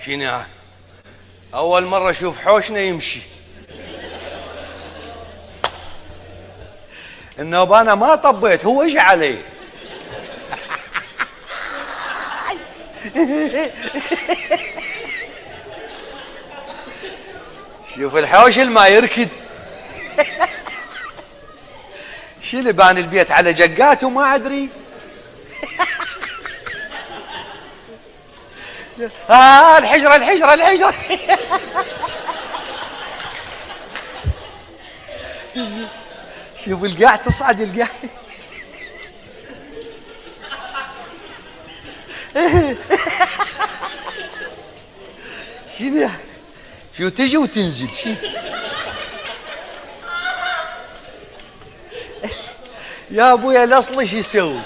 شنو؟ اول مره اشوف حوشنا يمشي. النوب انا ما طبيت، هو اجى علي. شوف الحوش ما يركد. شنو بان البيت على جقات وما ادري. الحجره الحجره الحجره. شوف القاع تصعد القاع. شنو شو تجي وتنزل شنو؟ يا ابويا الاصل شو يسوي؟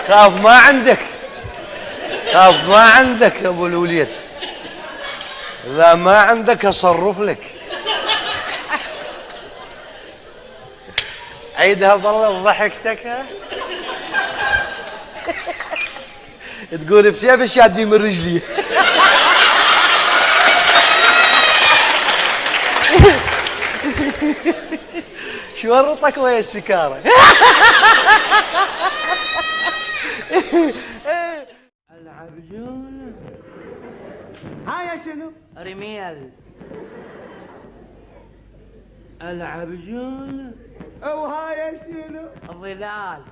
خاف ما عندك، خاف ما عندك يا ابو الوليد، اذا ما عندك اصرف لك. عيدها بالله ضحكتك. ها تقول بسيف الشادي من رجلي. شو ورطك ويا السكارة؟ العبجون هاي شنو؟ رميل. العبجون وهاي شنو؟ ظلال.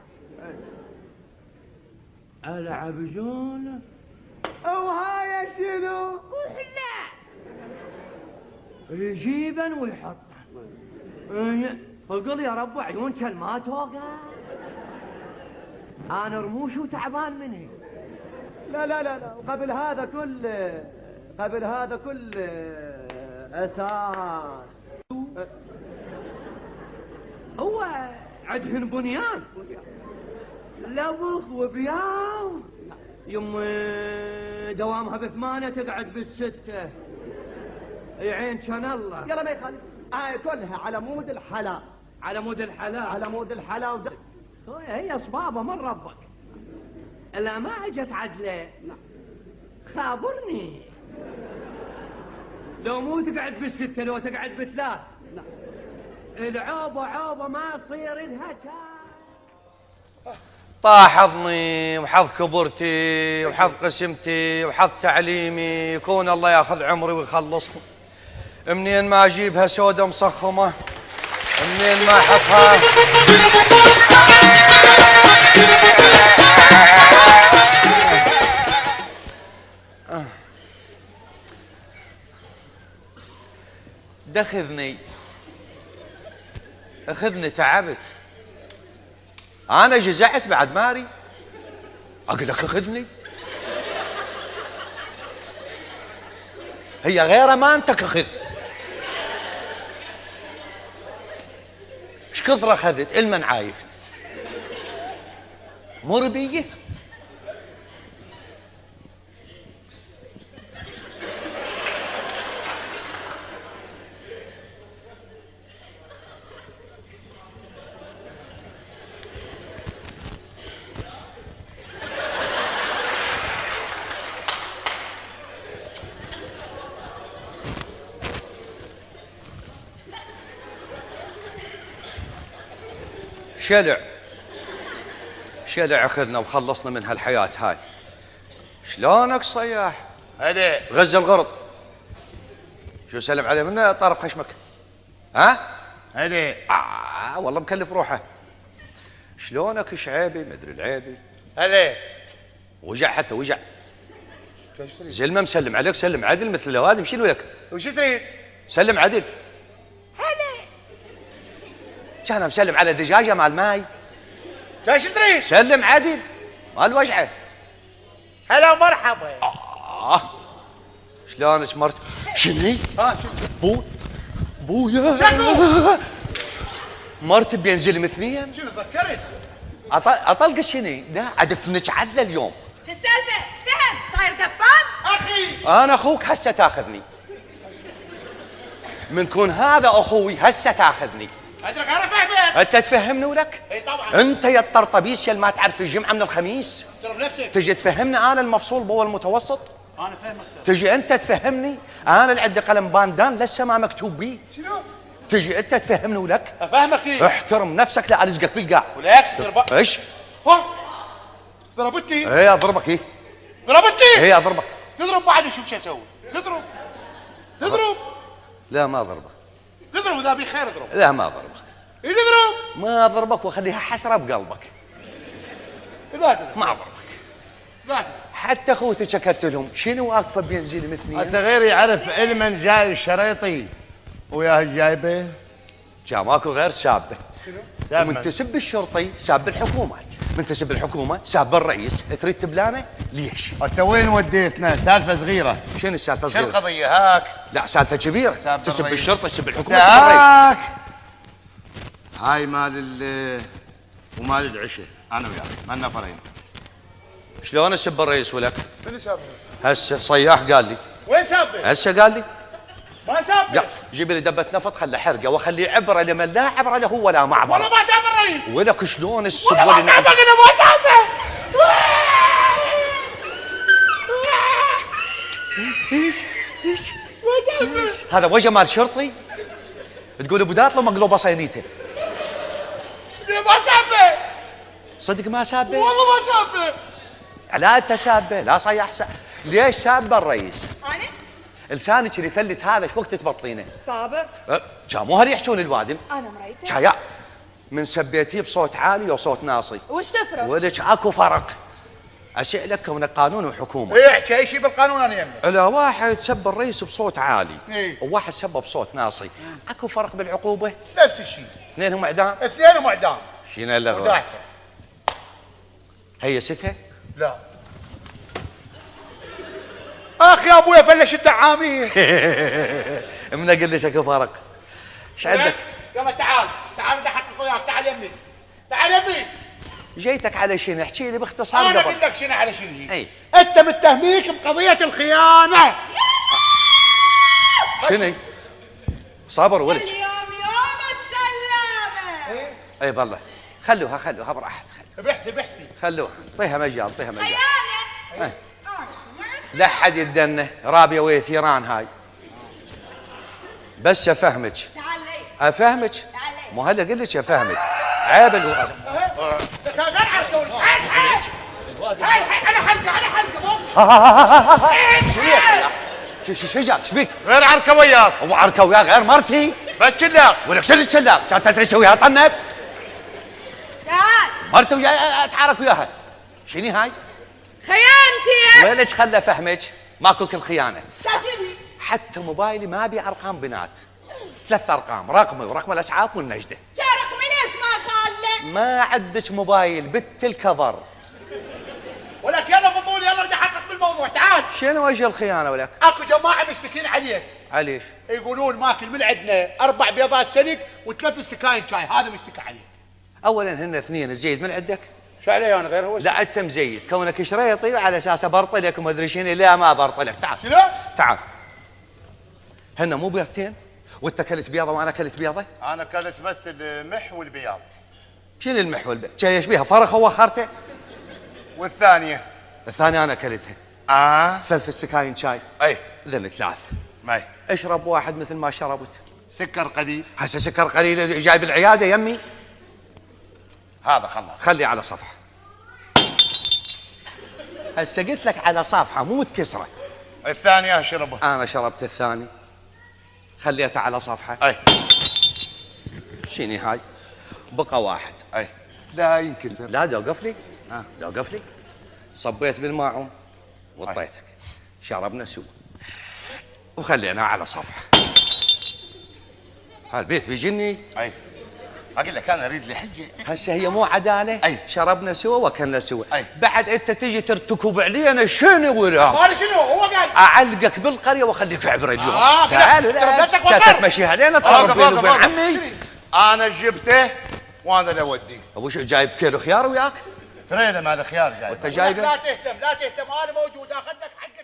العبجون وهاي شنو؟ وحلا. يجيبن ويحط. فقل يا رب عيون ما توقع. انا رموش وتعبان مني. لا لا لا لا، قبل هذا كله، قبل هذا كله اساس. هو عدهن بنيان لبخ وبياو. يم دوامها بثمانية تقعد بالستة. عين كان الله. يلا ما يخالف، كلها على مود الحلا. على مود الحلا. على مود الحلا. هي صبابة من ربك. الا ما اجت عدله خابرني. لو مو تقعد بالستة لو تقعد بثلاث. العوبة عوبة ما يصير لها طاح حظني وحظ كبرتي وحظ قسمتي وحظ تعليمي، يكون الله ياخذ عمري ويخلصني. منين ما اجيبها سودة مصخمة، منين ما احطها. دخذني اخذني تعبت. انا جزعت بعد ماري اقول لك اخذني. هي غير امانتك اخذ. ايش كثر اخذت المن عايفت مربيه. شلع شلع اخذنا وخلصنا من هالحياة هاي. شلونك صياح؟ هلا غزة الغرض. شو سلم عليه من طرف خشمك؟ ها؟ هلا والله مكلف روحه. شلونك شعيبي مدري العيبي؟ هلا وجع حتى وجع. زلمه مسلم عليك سلم عدل مثل الاوادم. شنو لك؟ وش تريد؟ سلم عدل. هلا كان مسلم على دجاجه مال ماي. وش تريد؟ سلم عدل مال وجعه. هلا ومرحبا. شلونك مرت؟ شني؟ شنو؟ بويا شنو؟ مرت بينزل اثنين. شنو فكرت؟ اطلق الشني؟ لا ادفنك عدله اليوم. شو السالفه؟ افتهم صاير دفان؟ اخي انا اخوك هسه تاخذني. من كون هذا اخوي هسه تاخذني. ادرك انا فاهمك. انت تفهمني ولك؟ اي طبعا. انت يا الطرطبيس يا اللي ما تعرف الجمعه من الخميس. احترم نفسك. تجي تفهمني انا المفصول باول المتوسط؟ انا فاهمك. تجي انت تفهمني انا اللي عندي قلم باندان لسه ما مكتوب بيه. شنو؟ تجي انت تفهمني ولك؟ افهمك ليه؟ احترم نفسك لا ارزقك بالقاع. ولك ضربك. ايش؟ ها؟ ضربتني؟ ايه اضربك ايه؟ ضربتني؟ ايه اضربك. تضرب بعد شوف شو اسوي؟ تضرب لا ما اضربك. تضرب اذا بخير اضرب. لا ما اضربك. ايه تضرب؟ ما اضربك واخليها حسره بقلبك. لا تضرب. ما اضربك. لا تضرب. حتى اخوتي شكت لهم شنو واقفه بينزل مثلي؟ الصغير يعرف علما جاي الشريطي وياه جايبه جا ماكو غير سابه. سابه. من تسب الشرطي ساب الحكومه، من تسب الحكومه ساب الرئيس، تريد تبلانه ليش؟ انت وين وديتنا؟ سالفه صغيره. شنو السالفه شو صغيرة؟ القضيه هاك؟ لا سالفه كبيره. ساب تسب الرئيس. الشرطه تسب الحكومه تسب الرئيس. هاك هاي مال ومال العشاء انا وياك مالنا فرين. شلون اسب الرئيس ولك؟ من سابه؟ هسه صياح قال لي، وين سابه؟ هسه قال لي ما سابه. جيب لي دبه نفط خله حرقه واخليه عبره لمن لا عبره له ولا معبره. والله ما ساب الرئيس. ولك شلون السب والله ما ولي سابه انا ما سابه. هذا وجه مال شرطي؟ تقول ابو داطله مقلوبه صينيته. انا ما سابه. صدق ما سابه؟ والله ما سابه. لا انت سابه لا صيح ليش سابه الرئيس؟ انا لسانك اللي فلت هذا ايش وقت تبطينه؟ صابر. كان مو هل يحجون الوادم؟ انا مريته. شايع من سبيتيه بصوت عالي وصوت ناصي. وش تفرق؟ ولك اكو فرق. اسالك كونك قانون وحكومه. ايه احكي اي شيء بالقانون انا يمه. لا واحد سب الرئيس بصوت عالي إيه. وواحد سبه بصوت ناصي، اكو فرق بالعقوبه؟ نفس الشيء. اثنينهم اعدام؟ اثنين اعدام. شنو اللغة؟ وداعته. هي ستها؟ لا. اخ يا ابويا فلش الدعامين. من اقول لك اكو فرق. ايش عندك؟ يلا تعال تعال بدي احقق وياك. تعال يمي. تعال يمي. جيتك على شنو؟ احكي لي باختصار انا قبل. اقول لك شنو على شنو هي. اي انت متهميك بقضيه الخيانه. شنو؟ صابر ولد. اليوم يوم السلامة. اي بالله خلوها براحت. بحثي. خلوها اعطيها مجال اعطيها مجال. خيانة. لا حد يدنه رابيه ويا ثيران هاي. بس افهمك تعال لي. افهمك تعال لي. مو هلا اقول لك افهمك. عيب غير حلقه انا حلقه. شو جاك؟ ايش بيك؟ غير عركه وياك. هو عركه وياه غير مرتي؟ بتشلاق. ولك شو اللي تشلاق؟ كانت تدري تسويها طنب؟ تعال. مرتي وياها اتعارك وياها. شنو هاي؟ خيانتي. ويلك خلى افهمك ماكو كل خيانه. شاشني. حتى موبايلي ما ابي ارقام بنات. 3 ارقام، رقمي ورقم الاسعاف والنجده. رقمي ليش ما خاله؟ ما عندك موبايل بت الكفر. ولك يلا فضول يلا بدي احقق بالموضوع. تعال. شنو وجه الخيانه ولك؟ اكو جماعه مشتكين عليك. عليش؟ يقولون ماكل من عندنا 4 بيضات سلك و3 سكاين شاي. هذا مشتكى عليه. اولا هن 2 زيد من عندك؟ شو علي انا غير هو؟ لا انت مزيد كونك شريطي على اساس برطلك وما ادري شنو. لا ما برطلك. تعال شنو؟ تعال. هن مو بيضتين وانت كلت بيضه وانا كلت بيضه؟ انا كلت بس المح والبياض. شنو المح والبيض؟ ايش بيها فرخه وخرته؟ والثانيه الثانيه انا كلتها. 3 سكاين شاي. اي اذن 3. ماي. اشرب واحد مثل ما شربت. سكر قليل. هسه سكر قليل جايب العياده يمي. هذا خلاص. خلي على صفحه. هسه قلت لك على صفحه مو متكسره. الثانيه اشربها. انا شربت الثاني خليته على صفحه. اي شنو هاي؟ بقى واحد. اي لا ينكسر. لا دوقف لي. دوقف لي. صبيت بالماعون وطيتك. شربنا سوا وخليناه على صفحه. هالبيت بيجني. اي اقول لك انا اريد لي حجه. هسه هي مو عداله. أي. شربنا سوا وكلنا سوا. أي. بعد انت تجي ترتكب علينا شنو ولا؟ مالي شنو هو قال. اعلقك بالقريه واخليك عبره اليوم. كذا. تعال ترى نفسك لا وخر. تمشي علينا أوقف، ترى بيني وبين أوقف. عمي. انا جبته وانا اللي اوديه. ابو شو جايب كيلو خيار وياك؟ ترينا مال خيار جاي. انت جايبه؟ لا تهتم انا موجود اخذك حق